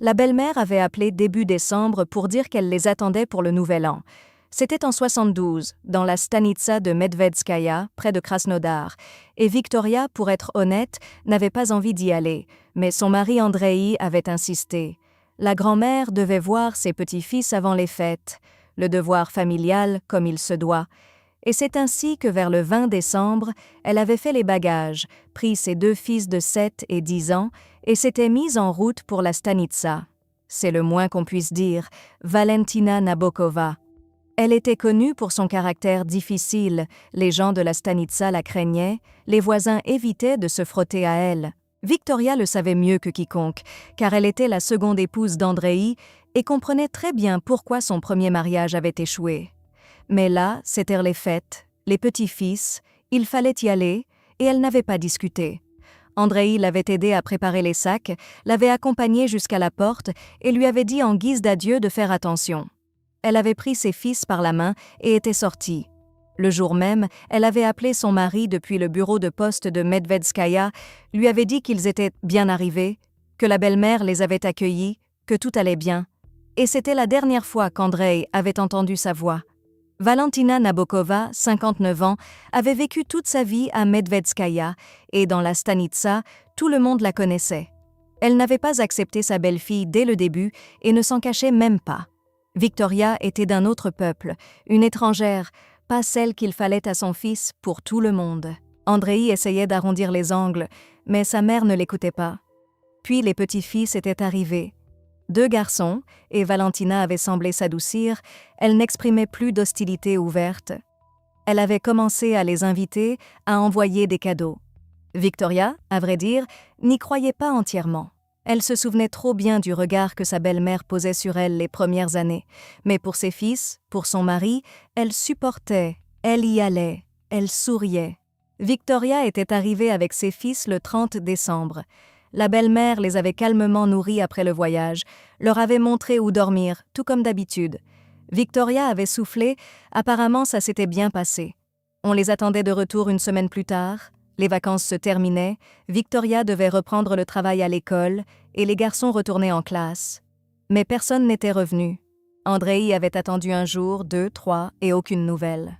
La belle-mère avait appelé début décembre pour dire qu'elle les attendait pour le nouvel an. C'était en 72, dans la stanitsa de Medvedskaya, près de Krasnodar, et Victoria, pour être honnête, n'avait pas envie d'y aller, mais son mari Andrei avait insisté. La grand-mère devait voir ses petits-fils avant les fêtes, le devoir familial comme il se doit. Et c'est ainsi que vers le 20 décembre, elle avait fait les bagages, pris ses 2 fils de 7 et 10 ans, et s'était mise en route pour la stanitsa. C'est le moins qu'on puisse dire, Valentina Nabokova. Elle était connue pour son caractère difficile, les gens de la stanitsa la craignaient, les voisins évitaient de se frotter à elle. Victoria le savait mieux que quiconque, car elle était la seconde épouse d'Andrei et comprenait très bien pourquoi son premier mariage avait échoué. Mais là, c'étaient les fêtes, les petits-fils, il fallait y aller, et elle n'avait pas discuté. Andrei l'avait aidée à préparer les sacs, l'avait accompagnée jusqu'à la porte et lui avait dit en guise d'adieu de faire attention. Elle avait pris ses fils par la main et était sortie. Le jour même, elle avait appelé son mari depuis le bureau de poste de Medvedskaya, lui avait dit qu'ils étaient bien arrivés, que la belle-mère les avait accueillis, que tout allait bien. Et c'était la dernière fois qu'Andrei avait entendu sa voix. Valentina Nabokova, 59 ans, avait vécu toute sa vie à Medvedskaya et dans la stanitsa, tout le monde la connaissait. Elle n'avait pas accepté sa belle-fille dès le début et ne s'en cachait même pas. Victoria était d'un autre peuple, une étrangère, pas celle qu'il fallait à son fils pour tout le monde. Andrei essayait d'arrondir les angles, mais sa mère ne l'écoutait pas. Puis les petits-fils étaient arrivés. 2 garçons, et Valentina avait semblé s'adoucir, elle n'exprimait plus d'hostilité ouverte. Elle avait commencé à les inviter, à envoyer des cadeaux. Victoria, à vrai dire, n'y croyait pas entièrement. Elle se souvenait trop bien du regard que sa belle-mère posait sur elle les premières années. Mais pour ses fils, pour son mari, elle supportait, elle y allait, elle souriait. Victoria était arrivée avec ses fils le 30 décembre. La belle-mère les avait calmement nourris après le voyage, leur avait montré où dormir, tout comme d'habitude. Victoria avait soufflé, apparemment ça s'était bien passé. On les attendait de retour une semaine plus tard. Les vacances se terminaient, Victoria devait reprendre le travail à l'école et les garçons retournaient en classe. Mais personne n'était revenu. Andrei avait attendu 1 jour, 2, 3 et aucune nouvelle.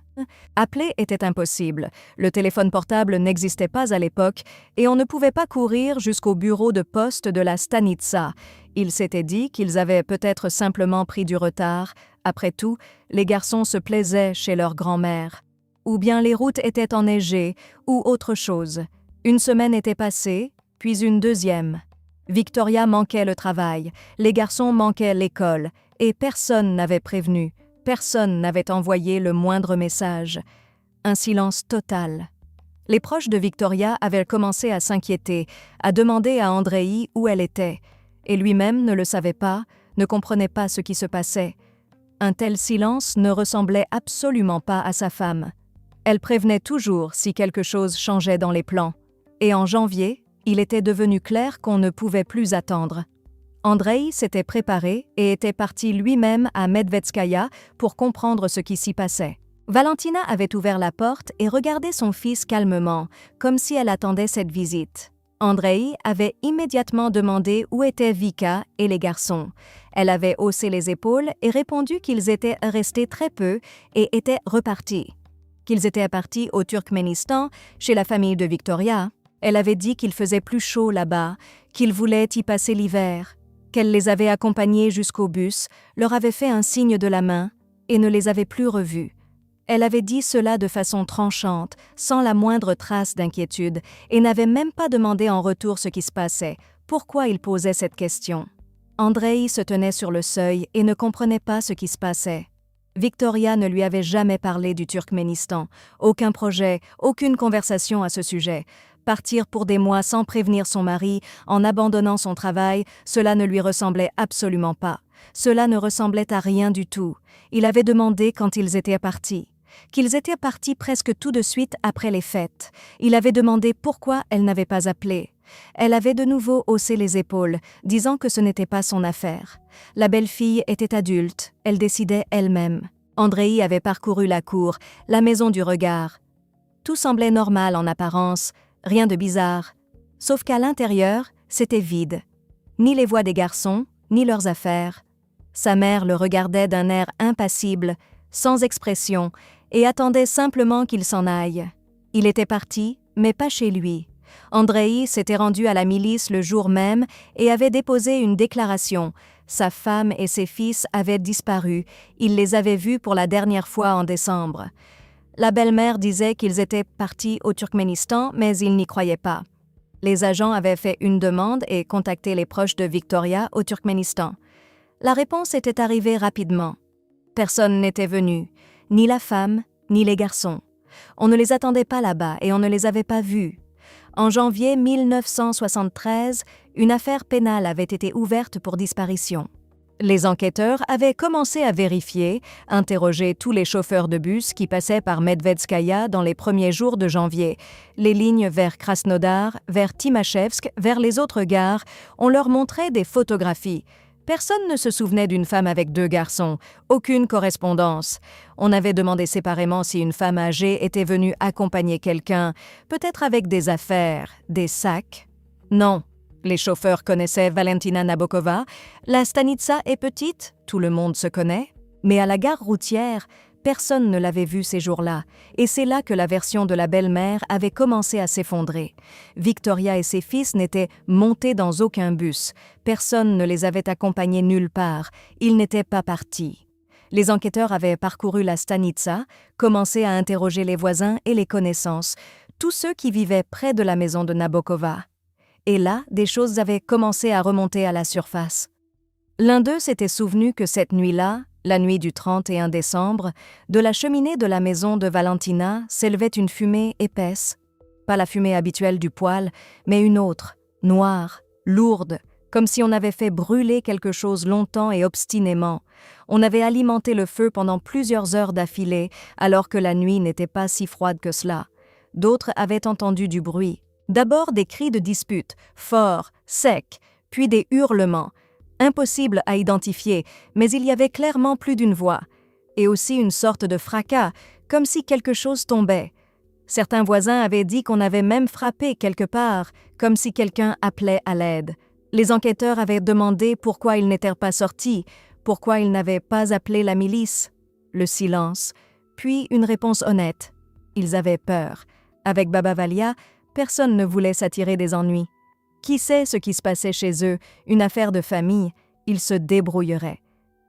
Appeler était impossible, le téléphone portable n'existait pas à l'époque et on ne pouvait pas courir jusqu'au bureau de poste de la stanitsa. Il s'était dit qu'ils avaient peut-être simplement pris du retard. Après tout, les garçons se plaisaient chez leur grand-mère. Ou bien les routes étaient enneigées, ou autre chose. Une semaine était passée, puis une deuxième. Victoria manquait le travail, les garçons manquaient l'école, et personne n'avait prévenu, personne n'avait envoyé le moindre message. Un silence total. Les proches de Victoria avaient commencé à s'inquiéter, à demander à Andrei où elle était, et lui-même ne le savait pas, ne comprenait pas ce qui se passait. Un tel silence ne ressemblait absolument pas à sa femme. Elle prévenait toujours si quelque chose changeait dans les plans. Et en janvier, il était devenu clair qu'on ne pouvait plus attendre. Andrei s'était préparé et était parti lui-même à Medvedskaya pour comprendre ce qui s'y passait. Valentina avait ouvert la porte et regardé son fils calmement, comme si elle attendait cette visite. Andrei avait immédiatement demandé où étaient Vika et les garçons. Elle avait haussé les épaules et répondu qu'ils étaient restés très peu et étaient repartis. Qu'ils étaient partis au Turkménistan, chez la famille de Victoria. Elle avait dit qu'il faisait plus chaud là-bas, qu'ils voulaient y passer l'hiver, qu'elle les avait accompagnés jusqu'au bus, leur avait fait un signe de la main et ne les avait plus revus. Elle avait dit cela de façon tranchante, sans la moindre trace d'inquiétude, et n'avait même pas demandé en retour ce qui se passait, pourquoi il posait cette question. Andrei se tenait sur le seuil et ne comprenait pas ce qui se passait. Victoria ne lui avait jamais parlé du Turkménistan, aucun projet, aucune conversation à ce sujet. Partir pour des mois sans prévenir son mari, en abandonnant son travail, cela ne lui ressemblait absolument pas. Cela ne ressemblait à rien du tout. Il avait demandé quand ils étaient partis. Qu'ils étaient partis presque tout de suite après les fêtes. Il avait demandé pourquoi elle n'avait pas appelé. Elle avait de nouveau haussé les épaules, disant que ce n'était pas son affaire. La belle-fille était adulte, elle décidait elle-même. Andrei avait parcouru la cour, la maison du regard. Tout semblait normal en apparence, rien de bizarre. Sauf qu'à l'intérieur, c'était vide. Ni les voix des garçons, ni leurs affaires. Sa mère le regardait d'un air impassible, sans expression, et attendait simplement qu'il s'en aille. Il était parti, mais pas chez lui. Andrei s'était rendu à la milice le jour même et avait déposé une déclaration. Sa femme et ses fils avaient disparu. Il les avait vus pour la dernière fois en décembre. La belle-mère disait qu'ils étaient partis au Turkménistan, mais il n'y croyait pas. Les agents avaient fait une demande et contacté les proches de Victoria au Turkménistan. La réponse était arrivée rapidement. Personne n'était venu, ni la femme, ni les garçons. On ne les attendait pas là-bas et on ne les avait pas vus. En janvier 1973, une affaire pénale avait été ouverte pour disparition. Les enquêteurs avaient commencé à vérifier, interroger tous les chauffeurs de bus qui passaient par Medvedskaya dans les premiers jours de janvier. Les lignes vers Krasnodar, vers Timashevsk, vers les autres gares, on leur montrait des photographies. Personne ne se souvenait d'une femme avec 2 garçons, aucune correspondance. On avait demandé séparément si une femme âgée était venue accompagner quelqu'un, peut-être avec des affaires, des sacs. Non, les chauffeurs connaissaient Valentina Nabokova. La stanitsa est petite, tout le monde se connaît. Mais à la gare routière, personne ne l'avait vue ces jours-là, et c'est là que la version de la belle-mère avait commencé à s'effondrer. Victoria et ses fils n'étaient montés dans aucun bus. Personne ne les avait accompagnés nulle part. Ils n'étaient pas partis. Les enquêteurs avaient parcouru la stanitsa, commencé à interroger les voisins et les connaissances, tous ceux qui vivaient près de la maison de Nabokova. Et là, des choses avaient commencé à remonter à la surface. L'un d'eux s'était souvenu que cette nuit-là, la nuit du 31 décembre, de la cheminée de la maison de Valentina s'élevait une fumée épaisse. Pas la fumée habituelle du poêle, mais une autre, noire, lourde, comme si on avait fait brûler quelque chose longtemps et obstinément. On avait alimenté le feu pendant plusieurs heures d'affilée, alors que la nuit n'était pas si froide que cela. D'autres avaient entendu du bruit. D'abord des cris de dispute, forts, secs, puis des hurlements. Impossible à identifier, mais il y avait clairement plus d'une voix. Et aussi une sorte de fracas, comme si quelque chose tombait. Certains voisins avaient dit qu'on avait même frappé quelque part, comme si quelqu'un appelait à l'aide. Les enquêteurs avaient demandé pourquoi ils n'étaient pas sortis, pourquoi ils n'avaient pas appelé la milice. Le silence, puis une réponse honnête. Ils avaient peur. Avec Baba Valia, personne ne voulait s'attirer des ennuis. Qui sait ce qui se passait chez eux, une affaire de famille, ils se débrouilleraient.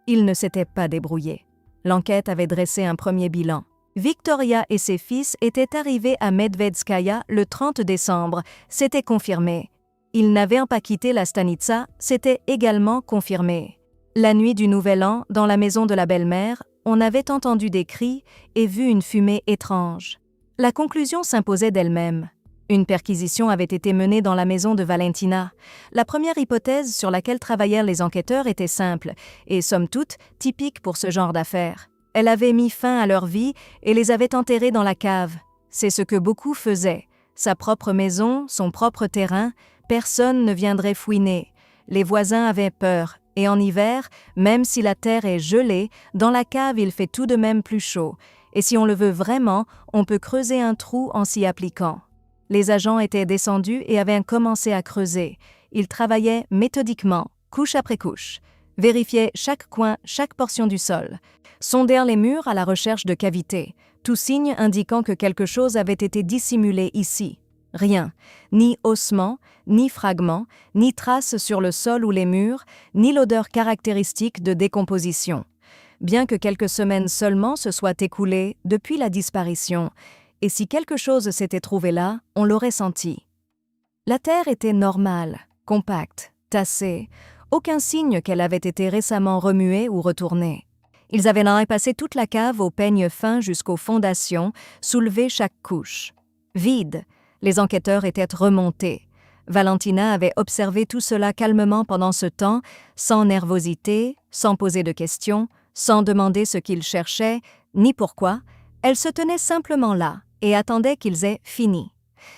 Ils ne s'étaient pas débrouillés. L'enquête avait dressé un premier bilan. Victoria et ses fils étaient arrivés à Medvedskaya le 30 décembre, c'était confirmé. Ils n'avaient pas quitté la stanitsa, c'était également confirmé. La nuit du Nouvel An, dans la maison de la belle-mère, on avait entendu des cris et vu une fumée étrange. La conclusion s'imposait d'elle-même. Une perquisition avait été menée dans la maison de Valentina. La première hypothèse sur laquelle travaillèrent les enquêteurs était simple et, somme toute, typique pour ce genre d'affaires. Elle avait mis fin à leur vie et les avait enterrés dans la cave. C'est ce que beaucoup faisaient. Sa propre maison, son propre terrain, personne ne viendrait fouiner. Les voisins avaient peur, et en hiver, même si la terre est gelée, dans la cave il fait tout de même plus chaud. Et si on le veut vraiment, on peut creuser un trou en s'y appliquant. Les agents étaient descendus et avaient commencé à creuser. Ils travaillaient méthodiquement, couche après couche, vérifiaient chaque coin, chaque portion du sol, sondèrent les murs à la recherche de cavités, tout signe indiquant que quelque chose avait été dissimulé ici. Rien, ni ossements, ni fragments, ni traces sur le sol ou les murs, ni l'odeur caractéristique de décomposition. Bien que quelques semaines seulement se soient écoulées depuis la disparition, et si quelque chose s'était trouvé là, on l'aurait senti. La terre était normale, compacte, tassée, aucun signe qu'elle avait été récemment remuée ou retournée. Ils avaient passé toute la cave au peigne fin jusqu'aux fondations, soulevé chaque couche. Vide, les enquêteurs étaient remontés. Valentina avait observé tout cela calmement pendant ce temps, sans nervosité, sans poser de questions, sans demander ce qu'ils cherchaient, ni pourquoi. Elle se tenait simplement là et attendait qu'ils aient fini.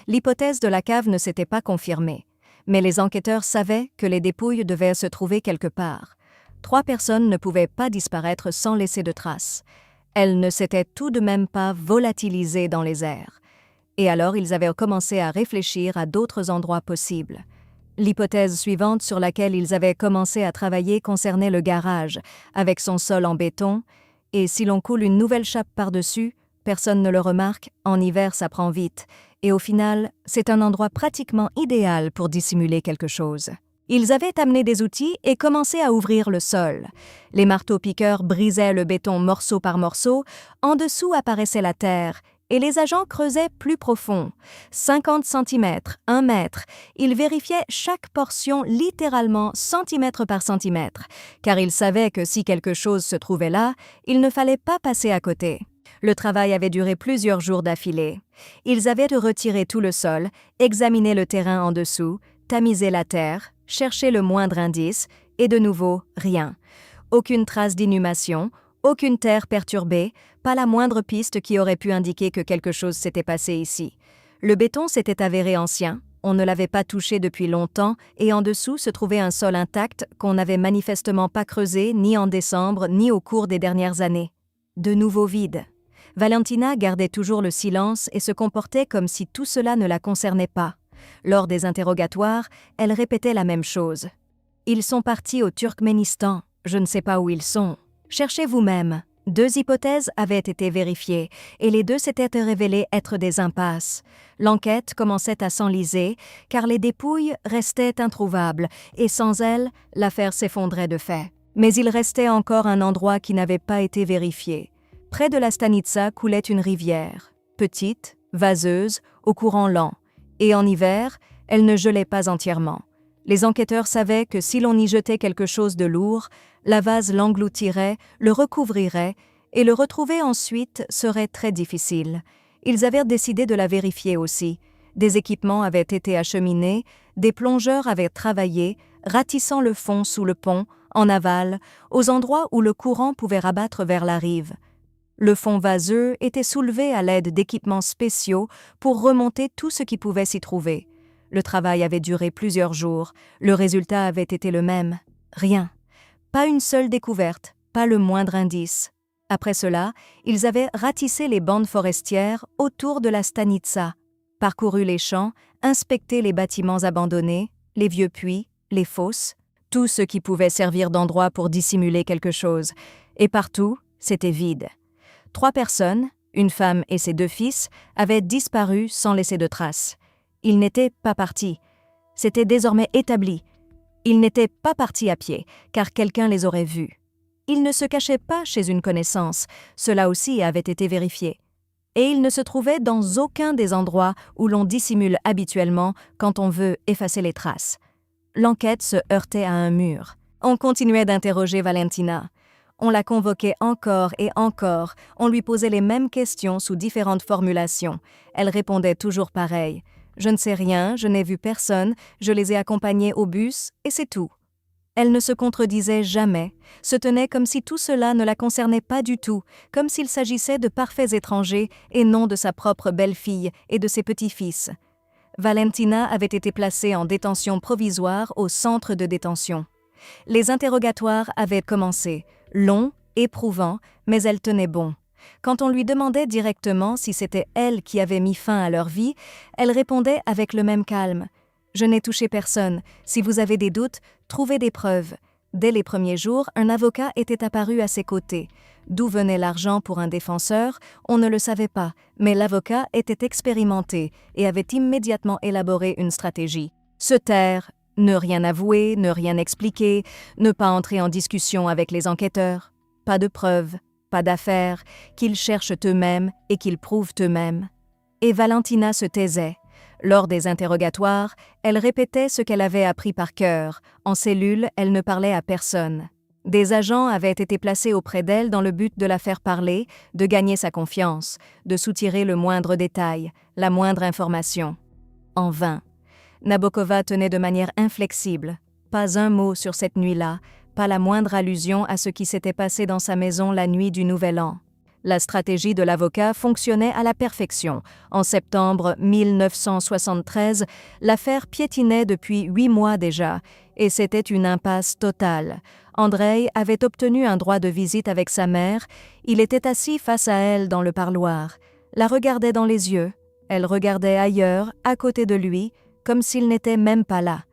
L'hypothèse de la cave ne s'était pas confirmée, mais les enquêteurs savaient que les dépouilles devaient se trouver quelque part. 3 personnes ne pouvaient pas disparaître sans laisser de traces. Elles ne s'étaient tout de même pas volatilisées dans les airs. Et alors ils avaient commencé à réfléchir à d'autres endroits possibles. L'hypothèse suivante sur laquelle ils avaient commencé à travailler concernait le garage, avec son sol en béton, et si l'on coule une nouvelle chape par-dessus, personne ne le remarque, en hiver ça prend vite, et au final, c'est un endroit pratiquement idéal pour dissimuler quelque chose. Ils avaient amené des outils et commencé à ouvrir le sol. Les marteaux-piqueurs brisaient le béton morceau par morceau, en dessous apparaissait la terre, et les agents creusaient plus profond. 50 cm, 1 mètre, ils vérifiaient chaque portion littéralement centimètre par centimètre, car ils savaient que si quelque chose se trouvait là, il ne fallait pas passer à côté. Le travail avait duré plusieurs jours d'affilée. Ils avaient retiré tout le sol, examiné le terrain en dessous, tamisé la terre, cherché le moindre indice, et de nouveau, rien. Aucune trace d'inhumation, aucune terre perturbée, pas la moindre piste qui aurait pu indiquer que quelque chose s'était passé ici. Le béton s'était avéré ancien, on ne l'avait pas touché depuis longtemps, et en dessous se trouvait un sol intact qu'on n'avait manifestement pas creusé ni en décembre ni au cours des dernières années. De nouveau vide. Valentina gardait toujours le silence et se comportait comme si tout cela ne la concernait pas. Lors des interrogatoires, elle répétait la même chose. « Ils sont partis au Turkménistan. Je ne sais pas où ils sont. Cherchez vous-même. » 2 hypothèses avaient été vérifiées, et les 2 s'étaient révélées être des impasses. L'enquête commençait à s'enliser, car les dépouilles restaient introuvables, et sans elles, l'affaire s'effondrait de fait. Mais il restait encore un endroit qui n'avait pas été vérifié. Près de la Stanitsa coulait une rivière, petite, vaseuse, au courant lent, et en hiver, elle ne gelait pas entièrement. Les enquêteurs savaient que si l'on y jetait quelque chose de lourd, la vase l'engloutirait, le recouvrirait, et le retrouver ensuite serait très difficile. Ils avaient décidé de la vérifier aussi. Des équipements avaient été acheminés, des plongeurs avaient travaillé, ratissant le fond sous le pont, en aval, aux endroits où le courant pouvait rabattre vers la rive. Le fond vaseux était soulevé à l'aide d'équipements spéciaux pour remonter tout ce qui pouvait s'y trouver. Le travail avait duré plusieurs jours. Le résultat avait été le même. Rien. Pas une seule découverte, pas le moindre indice. Après cela, ils avaient ratissé les bandes forestières autour de la Stanitsa, parcouru les champs, inspecté les bâtiments abandonnés, les vieux puits, les fosses, tout ce qui pouvait servir d'endroit pour dissimuler quelque chose. Et partout, c'était vide. 3 personnes, une femme et ses 2 fils, avaient disparu sans laisser de traces. Ils n'étaient pas partis. C'était désormais établi. Ils n'étaient pas partis à pied, car quelqu'un les aurait vus. Ils ne se cachaient pas chez une connaissance, cela aussi avait été vérifié. Et ils ne se trouvaient dans aucun des endroits où l'on dissimule habituellement quand on veut effacer les traces. L'enquête se heurtait à un mur. On continuait d'interroger Valentina. On la convoquait encore et encore, on lui posait les mêmes questions sous différentes formulations. Elle répondait toujours pareil. « Je ne sais rien, je n'ai vu personne, je les ai accompagnés au bus, et c'est tout. » Elle ne se contredisait jamais, se tenait comme si tout cela ne la concernait pas du tout, comme s'il s'agissait de parfaits étrangers et non de sa propre belle-fille et de ses petits-fils. Valentina avait été placée en détention provisoire au centre de détention. Les interrogatoires avaient commencé, longs, éprouvants, mais elle tenait bon. Quand on lui demandait directement si c'était elle qui avait mis fin à leur vie, elle répondait avec le même calme. « Je n'ai touché personne. Si vous avez des doutes, trouvez des preuves. » Dès les premiers jours, un avocat était apparu à ses côtés. D'où venait l'argent pour un défenseur, on ne le savait pas, mais l'avocat était expérimenté et avait immédiatement élaboré une stratégie. Se taire, ne rien avouer, ne rien expliquer, ne pas entrer en discussion avec les enquêteurs. Pas de preuves, pas d'affaires, qu'ils cherchent eux-mêmes et qu'ils prouvent eux-mêmes. Et Valentina se taisait. Lors des interrogatoires, elle répétait ce qu'elle avait appris par cœur. En cellule, elle ne parlait à personne. Des agents avaient été placés auprès d'elle dans le but de la faire parler, de gagner sa confiance, de soutirer le moindre détail, la moindre information. En vain. Nabokova tenait de manière inflexible. Pas un mot sur cette nuit-là, pas la moindre allusion à ce qui s'était passé dans sa maison la nuit du Nouvel An. La stratégie de l'avocat fonctionnait à la perfection. En septembre 1973, l'affaire piétinait depuis 8 mois déjà, et c'était une impasse totale. Andreï avait obtenu un droit de visite avec sa mère. Il était assis face à elle dans le parloir, la regardait dans les yeux. Elle regardait ailleurs, à côté de lui, comme s'il n'était même pas là.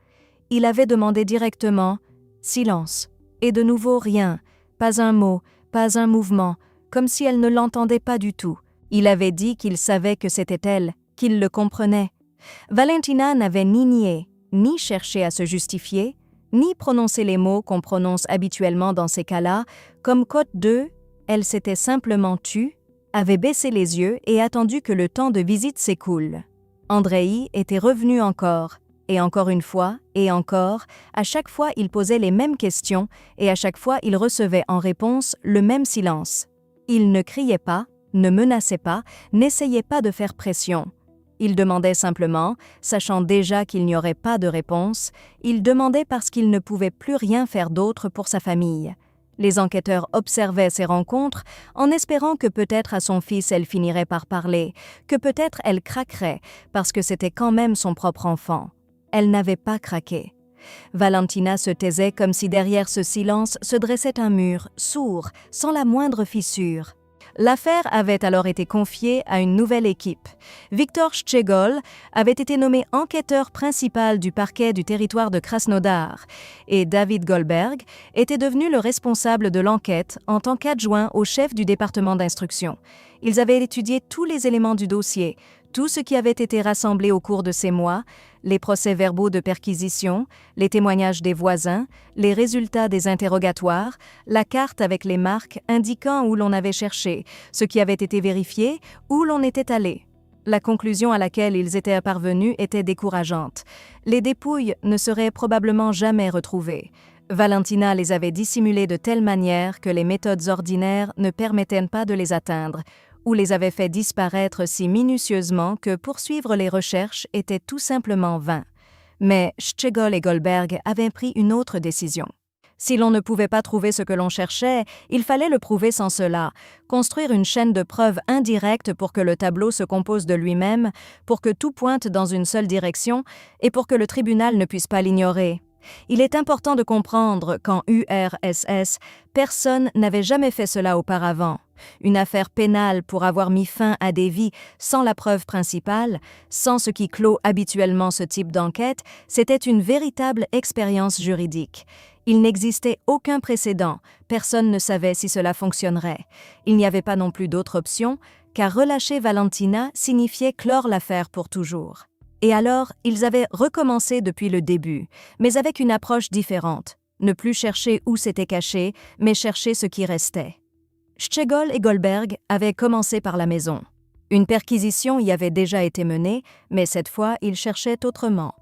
il avait demandé directement « Silence ». Et de nouveau rien, pas un mot, pas un mouvement, comme si elle ne l'entendait pas du tout. Il avait dit qu'il savait que c'était elle, qu'il le comprenait. Valentina n'avait ni nié, ni cherché à se justifier, ni prononcé les mots qu'on prononce habituellement dans ces cas-là, comme Côte 2, elle s'était simplement tue, avait baissé les yeux et attendu que le temps de visite s'écoule. Andrei était revenu encore, et encore une fois, et encore, à chaque fois il posait les mêmes questions, et à chaque fois il recevait en réponse le même silence. Il ne criait pas, ne menaçait pas, n'essayait pas de faire pression. Il demandait simplement, sachant déjà qu'il n'y aurait pas de réponse, il demandait parce qu'il ne pouvait plus rien faire d'autre pour sa famille. Les enquêteurs observaient ces rencontres en espérant que peut-être à son fils elle finirait par parler, que peut-être elle craquerait parce que c'était quand même son propre enfant. Elle n'avait pas craqué. Valentina se taisait comme si derrière ce silence se dressait un mur, sourd, sans la moindre fissure. L'affaire avait alors été confiée à une nouvelle équipe. Viktor Szczegol avait été nommé enquêteur principal du parquet du territoire de Krasnodar et David Goldberg était devenu le responsable de l'enquête en tant qu'adjoint au chef du département d'instruction. Ils avaient étudié tous les éléments du dossier, tout ce qui avait été rassemblé au cours de ces mois, les procès-verbaux de perquisition, les témoignages des voisins, les résultats des interrogatoires, la carte avec les marques indiquant où l'on avait cherché, ce qui avait été vérifié, où l'on était allé. La conclusion à laquelle ils étaient parvenus était décourageante. Les dépouilles ne seraient probablement jamais retrouvées. Valentina les avait dissimulées de telle manière que les méthodes ordinaires ne permettaient pas de les atteindre, ou les avait fait disparaître si minutieusement que poursuivre les recherches était tout simplement vain. Mais Szczegol et Goldberg avaient pris une autre décision. Si l'on ne pouvait pas trouver ce que l'on cherchait, il fallait le prouver sans cela, construire une chaîne de preuves indirecte pour que le tableau se compose de lui-même, pour que tout pointe dans une seule direction et pour que le tribunal ne puisse pas l'ignorer. Il est important de comprendre qu'en URSS, personne n'avait jamais fait cela auparavant. Une affaire pénale pour avoir mis fin à des vies sans la preuve principale, sans ce qui clôt habituellement ce type d'enquête, c'était une véritable expérience juridique. Il n'existait aucun précédent, personne ne savait si cela fonctionnerait. Il n'y avait pas non plus d'autre option, car relâcher Valentina signifiait clore l'affaire pour toujours. Et alors, ils avaient recommencé depuis le début, mais avec une approche différente. Ne plus chercher où c'était caché, mais chercher ce qui restait. Szczegol et Goldberg avaient commencé par la maison. Une perquisition y avait déjà été menée, mais cette fois, ils cherchaient autrement.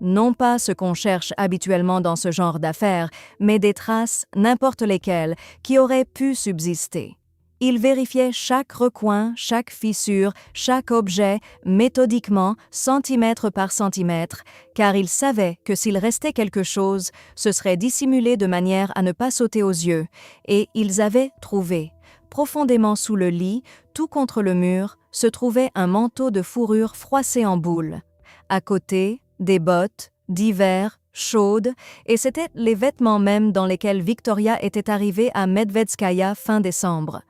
Non pas ce qu'on cherche habituellement dans ce genre d'affaires, mais des traces, n'importe lesquelles, qui auraient pu subsister. Il vérifiait chaque recoin, chaque fissure, chaque objet, méthodiquement, centimètre par centimètre, car il savait que s'il restait quelque chose, ce serait dissimulé de manière à ne pas sauter aux yeux, et ils avaient trouvé. Profondément sous le lit, tout contre le mur, se trouvait un manteau de fourrure froissé en boule. À côté, des bottes, d'hiver, chaudes, et c'étaient les vêtements mêmes dans lesquels Victoria était arrivée à Medvedskaya fin décembre.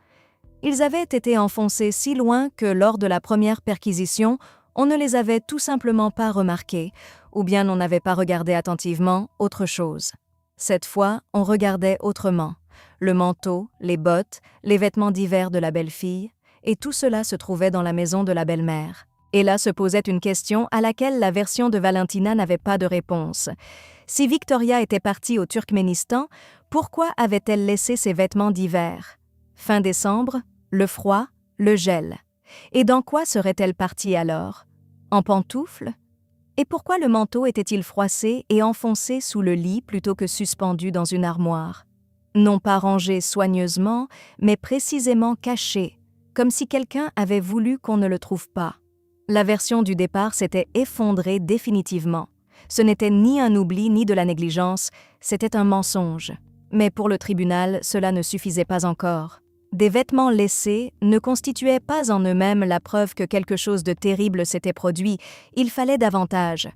Ils avaient été enfoncés si loin que lors de la première perquisition, on ne les avait tout simplement pas remarqués, ou bien on n'avait pas regardé attentivement autre chose. Cette fois, on regardait autrement. Le manteau, les bottes, les vêtements d'hiver de la belle-fille, et tout cela se trouvait dans la maison de la belle-mère. Et là se posait une question à laquelle la version de Valentina n'avait pas de réponse. Si Victoria était partie au Turkménistan, pourquoi avait-elle laissé ses vêtements d'hiver? Fin décembre, le froid, le gel. Et dans quoi serait-elle partie alors? En pantoufles? Et pourquoi le manteau était-il froissé et enfoncé sous le lit plutôt que suspendu dans une armoire? Non pas rangé soigneusement, mais précisément caché, comme si quelqu'un avait voulu qu'on ne le trouve pas. La version du départ s'était effondrée définitivement. Ce n'était ni un oubli ni de la négligence, c'était un mensonge. Mais pour le tribunal, cela ne suffisait pas encore. Des vêtements laissés ne constituaient pas en eux-mêmes la preuve que quelque chose de terrible s'était produit, il fallait davantage.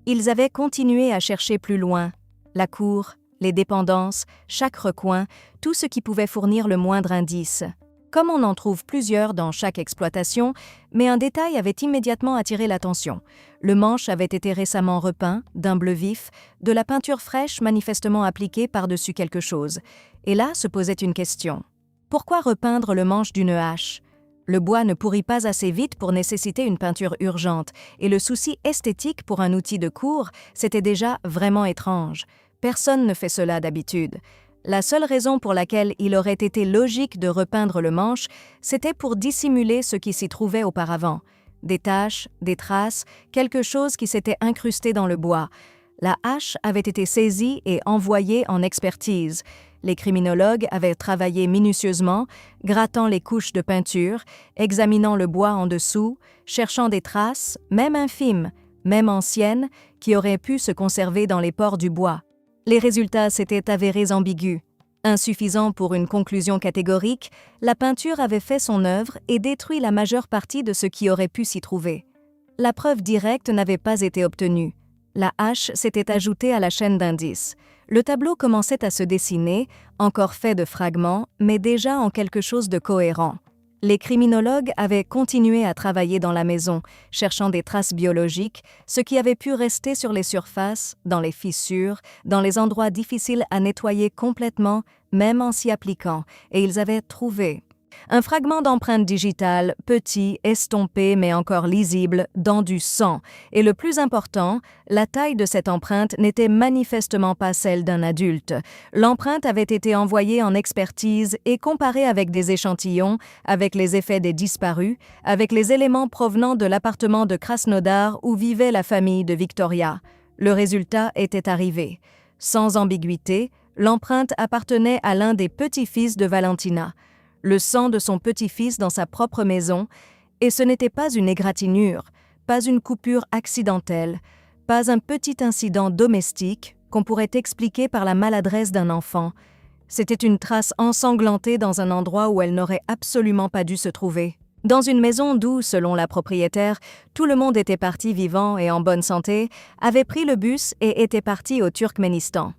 Ils avaient continué à chercher plus loin. La cour, les dépendances, chaque recoin, tout ce qui pouvait fournir le moindre indice. comme on en trouve plusieurs dans chaque exploitation, mais un détail avait immédiatement attiré l'attention. Le manche avait été récemment repeint, d'un bleu vif, de la peinture fraîche manifestement appliquée par-dessus quelque chose. Et là se posait une question. Pourquoi repeindre le manche d'une hache ? Le bois ne pourrit pas assez vite pour nécessiter une peinture urgente, et le souci esthétique pour un outil de cour, c'était déjà vraiment étrange. Personne ne fait cela d'habitude. La seule raison pour laquelle il aurait été logique de repeindre le manche, c'était pour dissimuler ce qui s'y trouvait auparavant. Des taches, des traces, quelque chose qui s'était incrusté dans le bois. La hache avait été saisie et envoyée en expertise. Les criminologues avaient travaillé minutieusement, grattant les couches de peinture, examinant le bois en dessous, cherchant des traces, même infimes, même anciennes, qui auraient pu se conserver dans les pores du bois. Les résultats s'étaient avérés ambigus. Insuffisant pour une conclusion catégorique, la peinture avait fait son œuvre et détruit la majeure partie de ce qui aurait pu s'y trouver. La preuve directe n'avait pas été obtenue. La hache s'était ajoutée à la chaîne d'indices. Le tableau commençait à se dessiner, encore fait de fragments, mais déjà en quelque chose de cohérent. Les criminologues avaient continué à travailler dans la maison, cherchant des traces biologiques, ce qui avait pu rester sur les surfaces, dans les fissures, dans les endroits difficiles à nettoyer complètement, même en s'y appliquant, et ils avaient trouvé un fragment d'empreinte digitale, petit, estompé mais encore lisible, dans du sang. Et le plus important, la taille de cette empreinte n'était manifestement pas celle d'un adulte. L'empreinte avait été envoyée en expertise et comparée avec des échantillons, avec les effets des disparus, avec les éléments provenant de l'appartement de Krasnodar où vivait la famille de Victoria. Le résultat était arrivé. Sans ambiguïté, l'empreinte appartenait à l'un des petits-fils de Valentina. Le sang de son petit-fils dans sa propre maison, et ce n'était pas une égratignure, pas une coupure accidentelle, pas un petit incident domestique qu'on pourrait expliquer par la maladresse d'un enfant. C'était une trace ensanglantée dans un endroit où elle n'aurait absolument pas dû se trouver. Dans une maison d'où, selon la propriétaire, tout le monde était parti vivant et en bonne santé, avait pris le bus et était parti au Turkménistan.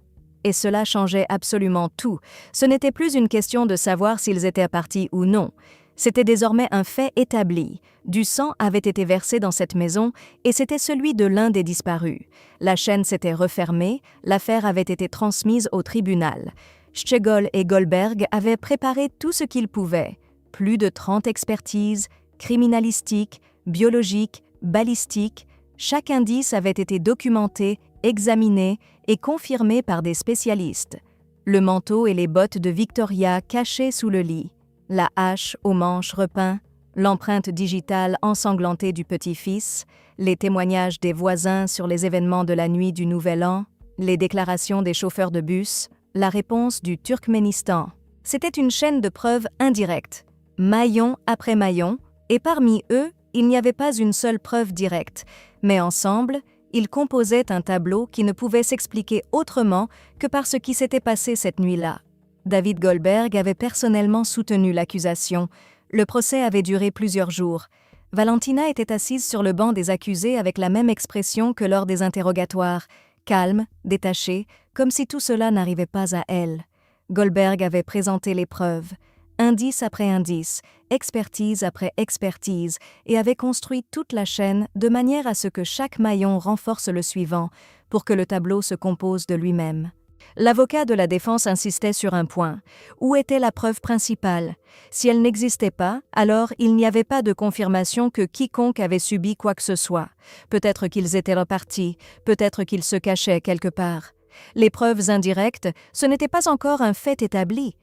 Et cela changeait absolument tout. Ce n'était plus une question de savoir s'ils étaient partis ou non. C'était désormais un fait établi. Du sang avait été versé dans cette maison et c'était celui de l'un des disparus. La chaîne s'était refermée, l'affaire avait été transmise au tribunal. Schegol et Goldberg avaient préparé tout ce qu'ils pouvaient. Plus de 30 expertises, criminalistiques, biologiques, balistiques. Chaque indice avait été documenté, examiné et confirmé par des spécialistes. Le manteau et les bottes de Victoria cachés sous le lit, la hache aux manches repeints, l'empreinte digitale ensanglantée du petit-fils, les témoignages des voisins sur les événements de la nuit du Nouvel An, les déclarations des chauffeurs de bus, la réponse du Turkménistan. C'était une chaîne de preuves indirectes, maillon après maillon, et parmi eux, il n'y avait pas une seule preuve directe, mais ensemble, ils composaient un tableau qui ne pouvait s'expliquer autrement que par ce qui s'était passé cette nuit-là. David Goldberg avait personnellement soutenu l'accusation. Le procès avait duré plusieurs jours. Valentina était assise sur le banc des accusés avec la même expression que lors des interrogatoires, calme, détachée, comme si tout cela n'arrivait pas à elle. Goldberg avait présenté les preuves, indice après indice, expertise après expertise, et avait construit toute la chaîne de manière à ce que chaque maillon renforce le suivant, pour que le tableau se compose de lui-même. L'avocat de la défense insistait sur un point. Où était la preuve principale ? Si elle n'existait pas, alors il n'y avait pas de confirmation que quiconque avait subi quoi que ce soit. Peut-être qu'ils étaient repartis, peut-être qu'ils se cachaient quelque part. Les preuves indirectes, ce n'était pas encore un fait établi.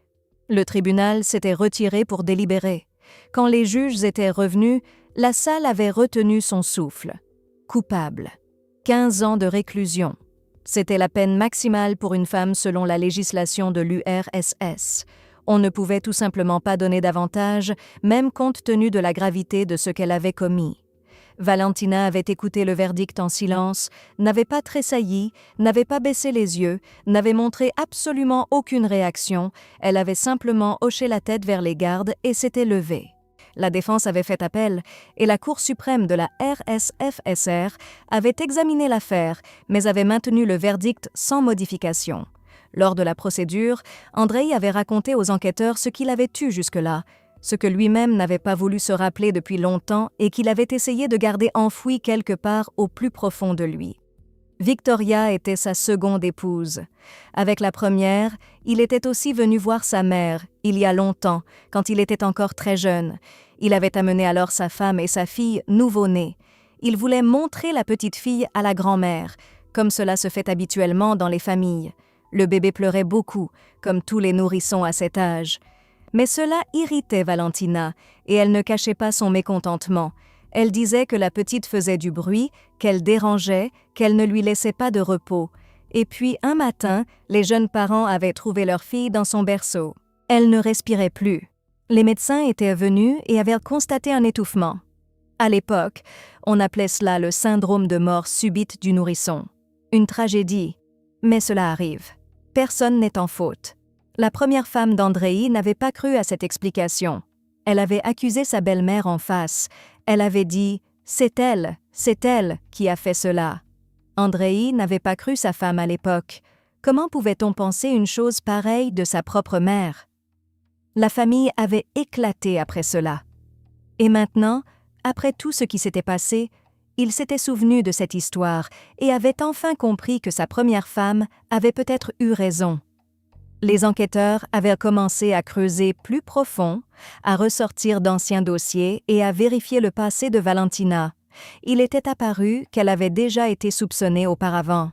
Le tribunal s'était retiré pour délibérer. Quand les juges étaient revenus, la salle avait retenu son souffle. Coupable. 15 ans de réclusion. C'était la peine maximale pour une femme selon la législation de l'URSS. On ne pouvait tout simplement pas donner davantage, même compte tenu de la gravité de ce qu'elle avait commis. Valentina avait écouté le verdict en silence, n'avait pas tressailli, n'avait pas baissé les yeux, n'avait montré absolument aucune réaction, elle avait simplement hoché la tête vers les gardes et s'était levée. La défense avait fait appel et la Cour suprême de la RSFSR avait examiné l'affaire, mais avait maintenu le verdict sans modification. Lors de la procédure, Andrei avait raconté aux enquêteurs ce qu'il avait eu jusque-là. ce que lui-même n'avait pas voulu se rappeler depuis longtemps et qu'il avait essayé de garder enfoui quelque part au plus profond de lui. Victoria était sa seconde épouse. Avec la première, il était aussi venu voir sa mère, il y a longtemps, quand il était encore très jeune. Il avait amené alors sa femme et sa fille nouveau-née. Il voulait montrer la petite fille à la grand-mère, comme cela se fait habituellement dans les familles. Le bébé pleurait beaucoup, comme tous les nourrissons à cet âge. Mais cela irritait Valentina, et elle ne cachait pas son mécontentement. Elle disait que la petite faisait du bruit, qu'elle dérangeait, qu'elle ne lui laissait pas de repos. Et puis, un matin, les jeunes parents avaient trouvé leur fille dans son berceau. Elle ne respirait plus. Les médecins étaient venus et avaient constaté un étouffement. À l'époque, on appelait cela le syndrome de mort subite du nourrisson. Une tragédie. Mais cela arrive. Personne n'est en faute. La première femme d'Andrei n'avait pas cru à cette explication. Elle avait accusé sa belle-mère en face. Elle avait dit « c'est elle qui a fait cela ». Andrei n'avait pas cru sa femme à l'époque. Comment pouvait-on penser une chose pareille de sa propre mère? La famille avait éclaté après cela. Et maintenant, après tout ce qui s'était passé, il s'était souvenu de cette histoire et avait enfin compris que sa première femme avait peut-être eu raison. Les enquêteurs avaient commencé à creuser plus profond, à ressortir d'anciens dossiers et à vérifier le passé de Valentina. Il était apparu qu'elle avait déjà été soupçonnée auparavant.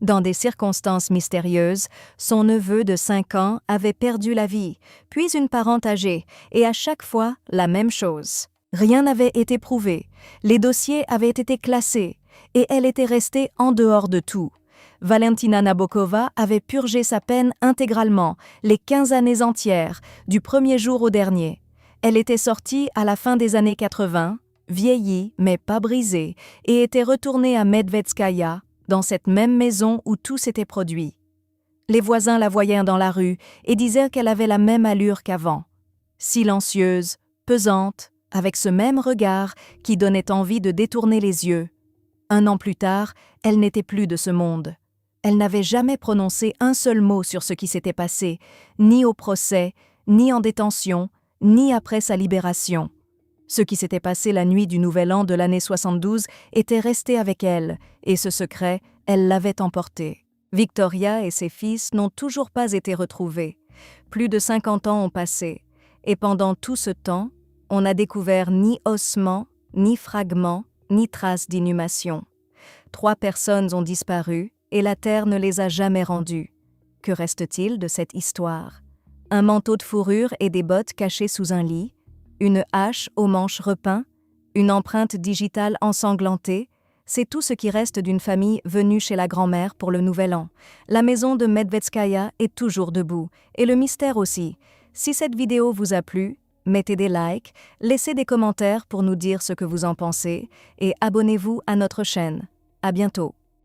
Dans des circonstances mystérieuses, son neveu de 5 ans avait perdu la vie, puis une parente âgée, et à chaque fois, la même chose. Rien n'avait été prouvé, les dossiers avaient été classés, et elle était restée en dehors de tout. Valentina Nabokova avait purgé sa peine intégralement, les 15 années entières, du premier jour au dernier. Elle était sortie à la fin des années 80, vieillie mais pas brisée, et était retournée à Medvedskaya, dans cette même maison où tout s'était produit. Les voisins la voyaient dans la rue et disaient qu'elle avait la même allure qu'avant. Silencieuse, pesante, avec ce même regard qui donnait envie de détourner les yeux. 1 an plus tard, elle n'était plus de ce monde. Elle n'avait jamais prononcé un seul mot sur ce qui s'était passé, ni au procès, ni en détention, ni après sa libération. Ce qui s'était passé la nuit du Nouvel An de l'année 72 était resté avec elle, et ce secret, elle l'avait emporté. Victoria et ses fils n'ont toujours pas été retrouvés. Plus de 50 ans ont passé, et pendant tout ce temps, on n'a découvert ni ossements, ni fragments, ni traces d'inhumation. 3 personnes ont disparu, et la terre ne les a jamais rendues. Que reste-t-il de cette histoire? Un manteau de fourrure et des bottes cachées sous un lit, une hache aux manches repeint, une empreinte digitale ensanglantée, c'est tout ce qui reste d'une famille venue chez la grand-mère pour le Nouvel An. La maison de Medvedskaya est toujours debout, et le mystère aussi. Si cette vidéo vous a plu, mettez des likes, laissez des commentaires pour nous dire ce que vous en pensez, et abonnez-vous à notre chaîne. À bientôt.